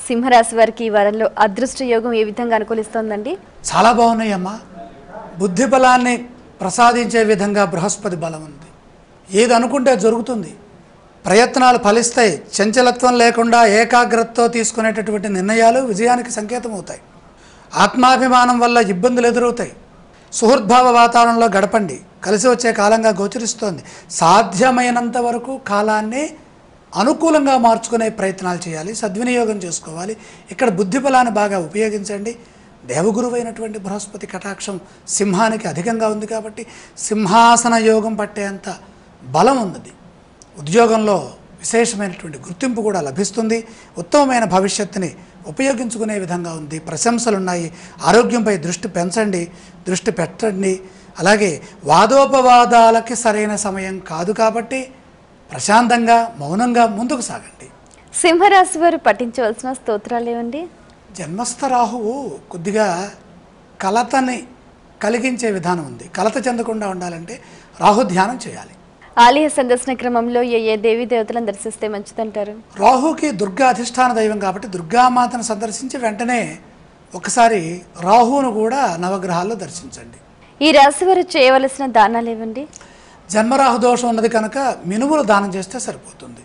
సింహరాశి వారికి ఈ వారంలో అదృష్ట యోగం ఏ విధంగా అనుకూలిస్తోందండి? చాలా బాగున్నాయమ్మా. బుద్ధి బలాన్ని ప్రసాదించే విధంగా బృహస్పతి బలం ఉంది. ఏది అనుకుంటే జరుగుతుంది. ప్రయత్నాలు ఫలిస్తాయి. చంచలత్వం లేకుండా ఏకాగ్రతతో తీసుకునేటటువంటి నిర్ణయాలు విజయానికి సంకేతం అవుతాయి. ఆత్మాభిమానం వల్ల ఇబ్బందులు ఎదురవుతాయి. సుహృద్భావ వాతావరణంలో గడపండి. కలిసి వచ్చే కాలంగా గోచరిస్తోంది. సాధ్యమైనంత వరకు కాలాన్ని అనుకూలంగా మార్చుకునే ప్రయత్నాలు చేయాలి. సద్వినియోగం చేసుకోవాలి. ఇక్కడ బుద్ధి బలాన్ని బాగా ఉపయోగించండి. దేవగురువైనటువంటి బృహస్పతి కటాక్షం సింహానికి అధికంగా ఉంది కాబట్టి సింహాసన యోగం పట్టేంత బలం ఉంది. ఉద్యోగంలో విశేషమైనటువంటి గుర్తింపు కూడా లభిస్తుంది. ఉత్తమమైన భవిష్యత్తుని ఉపయోగించుకునే విధంగా ఉంది. ప్రశంసలున్నాయి. ఆరోగ్యంపై దృష్టి పెంచండి, దృష్టి పెట్టండి. అలాగే వాదోపవాదాలకి సరైన సమయం కాదు కాబట్టి ప్రశాంతంగా మౌనంగా ముందుకు సాగండి. సింహరాశి వారు పఠించవలసిన స్తోత్రాలు ఏమండి? జన్మస్థ రాహువు కొద్దిగా కలతని కలిగించే విధానం ఉంది. కలత చెందకుండా ఉండాలంటే రాహు ధ్యానం చేయాలి. ఆలయ సందర్శన క్రమంలో ఏ దేవీ దేవతలను దర్శిస్తే మంచిదంటారు? రాహుకి దుర్గా అధిష్టాన దైవం కాబట్టి దుర్గామాతను సందర్శించి వెంటనే ఒకసారి రాహువును కూడా నవగ్రహాల్లో దర్శించండి. ఈ రాశి వారు చేయవలసిన దానాలు ఏవండి? జన్మరాహు దోషం ఉన్నది కనుక మినుములు దానం చేస్తే సరిపోతుంది.